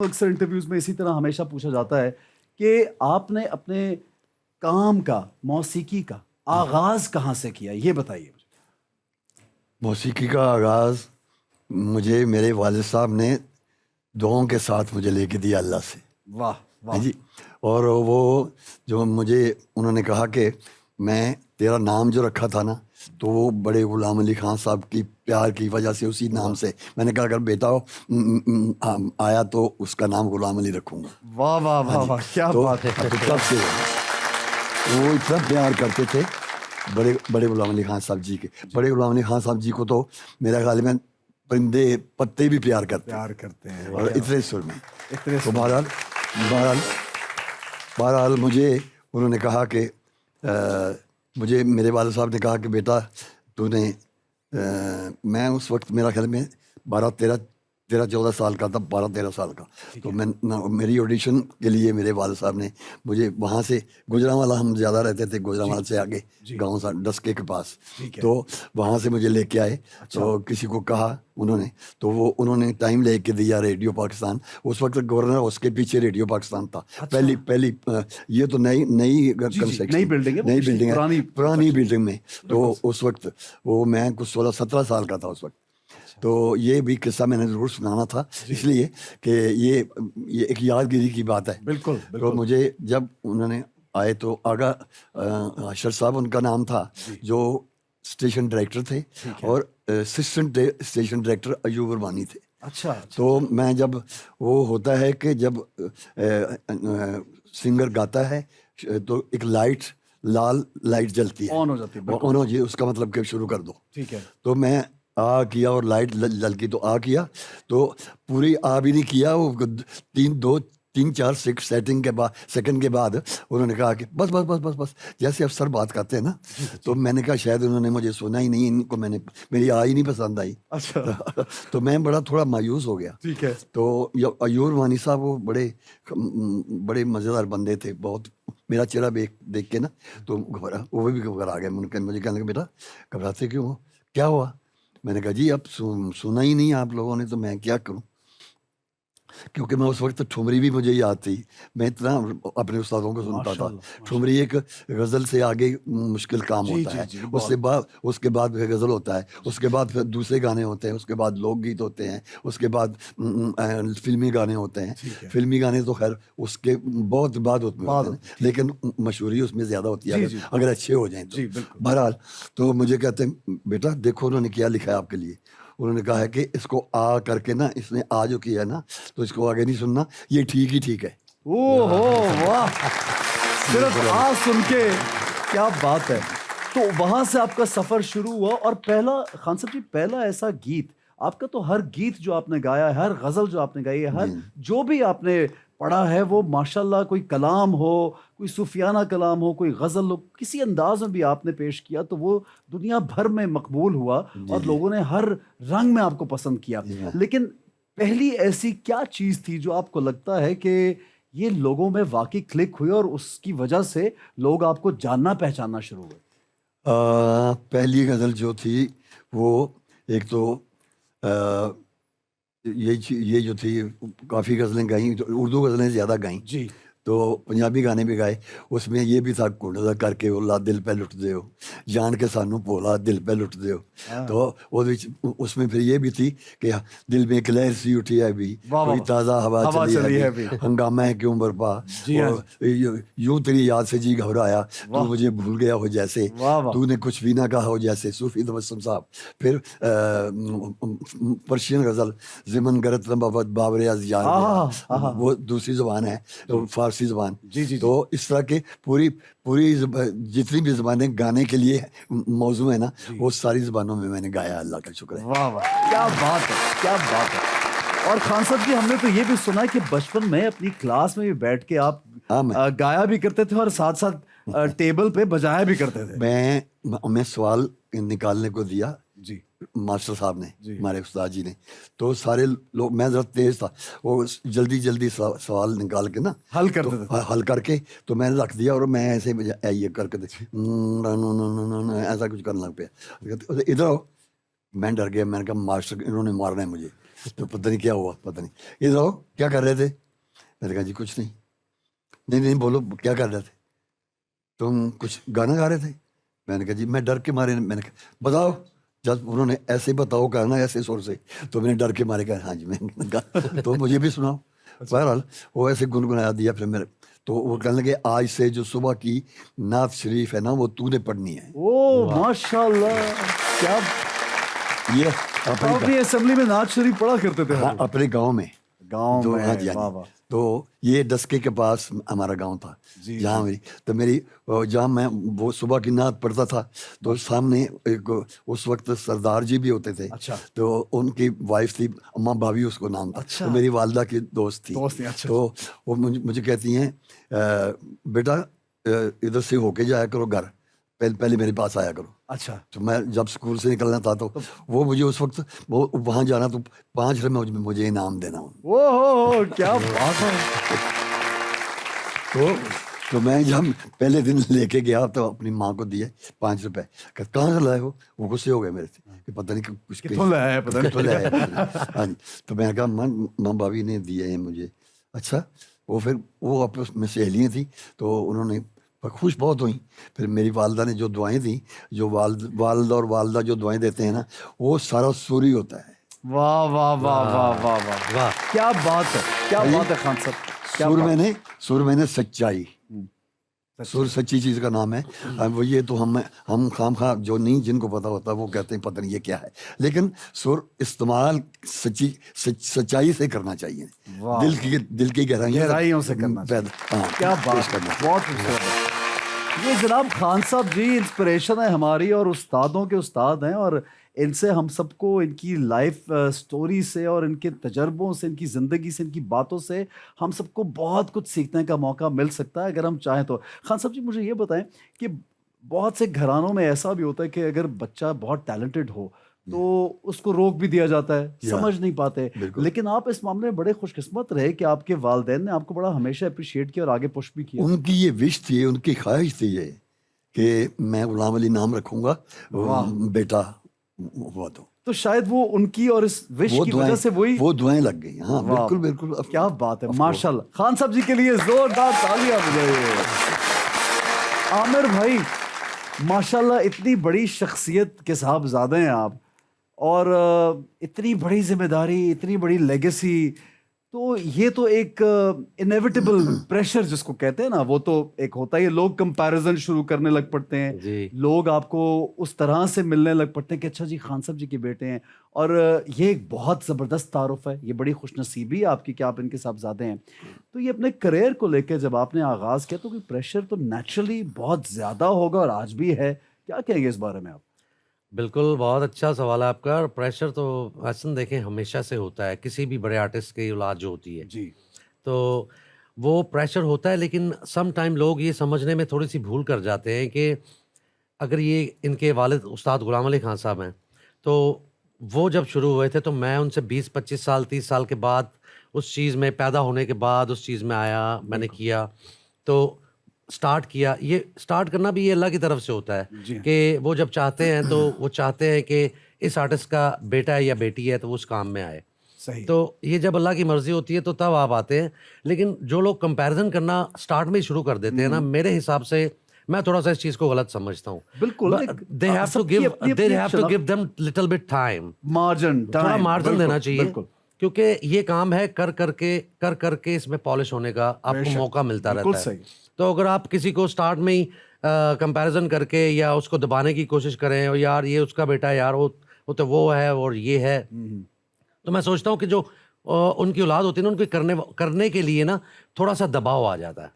اکثر انٹرویوز میں اسی طرح ہمیشہ پوچھا جاتا ہے کہ آپ نے اپنے کام کا، موسیقی کا آغاز کہاں سے کیا، یہ بتائیے مجھے۔ موسیقی کا آغاز مجھے میرے والد صاحب نے دعاؤں کے ساتھ مجھے لے کے دیا اللہ سے۔ واہ واہ جی، اور وہ جو مجھے انہوں نے کہا کہ میں تیرا نام جو رکھا تھا نا، تو وہ بڑے غلام علی خان صاحب کی پیار کی وجہ سے اسی نام سے میں نے کہا اگر بیٹا آیا تو اس کا نام غلام علی رکھوں گا۔ واہ واہ واہ واہ، کیا تو بات ہے۔ تب سے وہ اتنا پیار کرتے تھے بڑے غلام علی خان صاحب جی کے۔ بڑے غلام علی خان صاحب جی کو تو میرا خیال میں پرندے پتے بھی پیار کرتے ہیں اور اتنے سر میں۔ اتنے تو بہرحال مجھے انہوں نے کہا کہ مجھے میرے والد صاحب نے کہا کہ بیٹا تو نے میں اس وقت میرا خیال میں 13-14 سال کا تھا، 12-13 سال کا۔ تو میں میری آڈیشن کے لیے میرے والد صاحب نے مجھے وہاں سے گوجرانوالا، ہم زیادہ رہتے تھے گوجرانوالا سے آگے گاؤں سا ڈسکے کے پاس، تو وہاں سے مجھے لے کے آئے۔ تو کسی کو کہا انہوں نے، تو وہ انہوں نے ٹائم لے کے دیا ریڈیو پاکستان۔ اس وقت گورنر اس کے پیچھے ریڈیو پاکستان تھا، پہلی یہ تو نئی بلڈنگ ہے، پرانی بلڈنگ میں۔ تو اس وقت وہ میں کچھ 16-17 سال کا تھا اس وقت۔ تو یہ بھی قصہ میں نے ضرور سنانا تھا، اس لیے کہ یہ ایک یادگیری کی بات ہے۔ بالکل۔ تو مجھے جب انہوں نے آئے تو آگا اشرف صاحب ان کا نام تھا، جو اسٹیشن ڈائریکٹر تھے، اور assistant station director Ayub Armani تھے۔ اچھا۔ تو میں جب وہ ہوتا ہے کہ جب سنگر گاتا ہے تو ایک لال لائٹ جلتی ہے، آن ہو جاتی ہے، آن ہو جی، اس کا مطلب کہ شروع کر دو۔ ٹھیک ہے۔ تو میں کیا اور لائٹ جل کی، تو کیا تو پوری بھی نہیں کیا، وہ 3-4 سیکنڈ کے بعد انہوں نے کہا کہ بس بس بس بس بس، جیسے افسر بات کرتے ہیں نا۔ تو میں نے کہا شاید انہوں نے مجھے سنا ہی نہیں، ان کو میری ہی نہیں پسند آئی۔ اچھا۔ تو میں تھوڑا مایوس ہو گیا۔ ٹھیک ہے۔ تو ایوب ارمانی صاحب وہ بڑے مزیدار بندے تھے بہت۔ میرا چہرہ دیکھ کے نا تو وہ بھی گھبرا گئے، مجھے کہنے لگے بیٹا گھبراتے کیوں ہو، کیا ہوا؟ میں نے کہا جی اب سنا ہی نہیں آپ لوگوں نے، تو میں کیا کروں؟ کیونکہ میں اس وقت ٹھمری بھی مجھے یاد تھی، میں اتنا اپنے استادوں کو سنتا تھا۔ ٹھمری ایک غزل سے آگے مشکل کام ہوتا ہے، اس کے بعد غزل ہوتا ہے، اس کے بعد پھر دوسرے گانے ہوتے ہیں، اس کے بعد لوک گیت ہوتے ہیں، اس کے بعد فلمی گانے ہوتے ہیں۔ فلمی گانے تو خیر اس کے بہت بعد ہوتے ہیں، لیکن مشہوری اس میں زیادہ ہوتی ہے اگر اچھے ہو جائیں تو۔ بہرحال تو مجھے کہتے ہیں بیٹا دیکھو انہوں نے کیا لکھا ہے آپ کے لیے۔ انہوں نے کہا ہے کہ اس کو کر کے نا، اس نے جو کیا ہے نا، تو اس کو آگے نہیں سننا، یہ ٹھیک ہے۔ اوہ واہ، صرف سن کے کیا بات ہے۔ تو وہاں سے آپ کا سفر شروع ہوا، اور خان صاحب جی پہلا ایسا گیت آپ کا، تو ہر گیت جو آپ نے گایا ہے، ہر غزل جو آپ نے گائی ہے، ہر جو بھی آپ نے پڑھا ہے، وہ ماشاءاللہ کوئی کلام ہو، کوئی صوفیانہ کلام ہو، کوئی غزل ہو، کسی انداز میں بھی آپ نے پیش کیا تو وہ دنیا بھر میں مقبول ہوا، اور لوگوں نے ہر رنگ میں آپ کو پسند کیا۔ لیکن پہلی ایسی کیا چیز تھی جو آپ کو لگتا ہے کہ یہ لوگوں میں واقعی کلک ہوئی اور اس کی وجہ سے لوگ آپ کو جاننا پہچاننا شروع ہوئے؟ پہلی غزل جو تھی وہ ایک تو یہ جو تھی، کافی غزلیں گائیں، اردو غزلیں زیادہ گائیں، جی، تو پنجابی گانے بھی گائے۔ اس میں یہ بھی تھا کڑا کر کے اولا دل پہ لٹ دے ہو، جان کے سانو بولا دل پہ لٹ دے ہو۔ تو اس میں پھر یہ بھی تھی کہ دل میں ایک لہر سی اٹھی ہے بھی، کوئی تازہ ہوا چلی ہے بھی، ہنگامہ ہے کیوں برپا، یوں تیری یاد سے جی گھبرایا، تو مجھے بھول گیا ہو جیسے، تو نے کچھ بھی نہ کہا ہو جیسے، صوفی تبسم صاحب۔ پھر پرشین غزل زمن گرت نبوت بابر از یار، وہ دوسری زبان ہے، فارسی زبان۔ تو اس طرح کے پوری جتنی بھی زبانیں گانے کے لیے موضوع ہے نا، وہ ساری زبانوں میں میں نے گایا، اللہ کا شکر ہے۔ واہ واہ، کیا بات ہے، کیا بات ہے۔ اور خان صاحب جی، ہم نے تو یہ بھی سنا کہ بچپن میں اپنی کلاس میں بھی بیٹھ کے آپ گایا بھی کرتے تھے اور ساتھ ساتھ ٹیبل پہ بجایا بھی کرتے تھے۔ میں سوال نکالنے کو دیا جی ماسٹر صاحب نے، ہمارے استاد جی نے، تو سارے لوگ، میں ذرا تیز تھا، وہ جلدی سوال نکال کے نا حل کر کے تو میں نے رکھ دیا، اور میں ایسے یہ کر کے ایسا کچھ کرنے لگ پیا۔ ادھر آؤ، میں ڈر گیا، میں نے کہا ماسٹر انہوں نے مارنا ہے مجھے، तो पता नहीं क्या हुआ, पता नहीं, इधर आओ, क्या कर रहे थे? मैंने कहा जी कुछ नहीं। नहीं नहीं बोलो क्या कर रहे थे? तुम कुछ गाना गा रहे थे? मैंने कहा जी मैं डर के मारे, मैंने कहा बताओ। जब उन्होंने ऐसे बताओ कहा ना ऐसे सुर से, तो मैंने डर के मारे कहा हाँ जी मैंने कहा तो मुझे भी सुनाओ। बहरहाल वो ऐसे गुनगुनाया दिया। फिर मेरे तो वो कहने लगे आज से जो सुबह की नात शरीफ है ना वो तूने पढ़नी है। ओ माशाल्लाह, क्या ये आप अपनी असेंबली में नात शरीफ पढ़ा करते थे? हाँ, अपने गांव में। गांव तो में, हाँ जी, हाँ वाह जी। वाह। तो ये डस्के के पास हमारा गांव था जी, जहाँ मेरी तो मेरी जहाँ मैं वो सुबह की नात पढ़ता था तो सामने एक उस वक्त सरदार जी भी होते थे। अच्छा। तो उनकी वाइफ थी अम्मा भाभी उसको नाम था। अच्छा। तो मेरी वालदा की दोस्त थी। दोस्त थी, अच्छा। तो वो मुझे कहती हैं बेटा इधर से होके जाया करो घर, पहले मेरे पास आया करो। अच्छा। तो मैं जब स्कूल से निकलना था तो वो मुझे उस वक्त वो वहाँ जाना तो 5 रुपये मुझे इनाम देना। ओ हो, क्या बात है। तो मैं जब पहले दिन लेके गया तो अपनी माँ को दिए 5 रुपए। कहाँ से लाए हो? वो गुस्से हो गए मेरे से कि पता नहीं कुछ कितों लाया है, पता नहीं। कितों लाया है, पता नहीं। हाँ जी। तो मैंने कहा माँ भाभी ने दिए हैं मुझे। अच्छा। वो फिर वो आपस में सहेलियाँ थी तो उन्होंने खुश बहुत हुई। फिर मेरी वालदा ने जो दुआएं दी, जो वालदा और वालदा जो दुआएं देते हैं ना वो सारा सूरी होता है। वाह वाह वाह वाह वाह वाह वाह, क्या बात है, क्या बात है खान साहब, क्या बात। सुर मैंने सच्चाई, सुर सच्ची चीज का नाम है। वो ये तो हम खाम खा जो नहीं जिनको पता होता वो कहते हैं पता नहीं ये क्या है, लेकिन सुर इस्तेमाल सच्चाई से करना चाहिए। वाह। दिल की गहराइयों से करना चाहिए। हाँ, क्या पेश बात है, करना चाहिए। बहुत खूबसूरत है। ये जनाब खान साहब जी इंस्पिरेशन है हमारी और उस्तादों के उस्ताद हैं, और इनसे हम सबको इनकी लाइफ स्टोरी से और इनके तजर्बों से, इनकी ज़िंदगी से, इनकी बातों से हम सबको बहुत कुछ सीखने का मौका मिल सकता है अगर हम चाहें तो। खान साहब जी मुझे ये बताएं कि बहुत से घरानों में ऐसा भी होता है कि अगर बच्चा बहुत टैलेंटेड हो तो उसको रोक भी दिया जाता है, समझ नहीं पाते। बिल्कुल। लेकिन आप इस मामले में बड़े खुशकिस्मत रहे कि आपके वालिदैन ने आपको बड़ा हमेशा अप्रिशिएट किया और आगे पुश भी किया। उनकी ये विश थी, उनकी ख्वाहिश थी ये कि मैं गुलाम अली नाम रखूंगा, बेटा हुआ तो शायद वो उनकी और इस विश की वजह से वो दुआएं लग गई। हाँ वाह, बिल्कुल बिल्कुल। क्या बात है, माशाल्लाह। खान साहब जी के लिए जोरदार तालियां बजाइए। आमिर भाई माशाल्लाह इतनी बड़ी शख्सियत के साहबजादे हैं आप, और इतनी बड़ी जिम्मेदारी, इतनी बड़ी लेगेसी, तो ये तो एक इनएविटेबल प्रेशर जिसको कहते हैं ना, वो तो एक होता ही है। लोग कंपैरिजन शुरू करने लग पड़ते हैं जी। लोग आपको उस तरह से मिलने लग पड़ते हैं कि अच्छा जी खान साहब जी के बेटे हैं, और ये एक बहुत ज़बरदस्त तारुफ है। ये बड़ी खुशनसीबी है आपकी कि आप इनके साहबजादे हैं। तो ये अपने करियर को लेकर जब आपने आगाज़ किया तो कोई प्रेशर तो नेचुरली बहुत ज़्यादा होगा और आज भी है, क्या कहेंगे इस बारे में आप? बिल्कुल, बहुत अच्छा सवाल है आपका। और प्रेशर तो हसन देखें हमेशा से होता है, किसी भी बड़े आर्टिस्ट की औलाद जो होती है जी। तो वो प्रेशर होता है। लेकिन सम टाइम लोग ये समझने में थोड़ी सी भूल कर जाते हैं कि अगर ये इनके वालिद उस्ताद गुलाम अली खान साहब हैं, तो वो जब शुरू हुए थे तो मैं उनसे 20-25 साल 30 साल के बाद उस चीज़ में पैदा होने के बाद उस चीज़ में आया, मैंने किया, तो स्टार्ट किया। ये स्टार्ट करना भी ये अल्लाह की तरफ से होता है जी। कि वो जब चाहते हैं तो वो चाहते हैं कि इस आर्टिस्ट का बेटा है या बेटी है तो वो उस काम में आए। सही। तो ये जब अल्लाह की मर्जी होती है तो तब आप आते हैं। लेकिन जो लोग कंपैरिजन करना स्टार्ट में ही शुरू कर देते हैं ना, मेरे हिसाब से मैं थोड़ा सा इस चीज़ को गलत समझता हूँ। बिल्कुल, they have to give them little bit time, margin, थोड़ा मार्जिन देना चाहिए, बिल्कुल। क्योंकि ये काम है कर करके इसमें पॉलिश होने का आपको मौका मिलता बिल्कुल रहता है। सही। तो अगर आप किसी को स्टार्ट में ही कंपैरिजन करके या उसको दबाने की कोशिश करें, और यार ये उसका बेटा है, यार वो तो वो है और ये है, तो मैं सोचता हूँ कि जो उनकी औलाद होती है ना, उनके करने के लिए ना थोड़ा सा दबाव आ जाता है।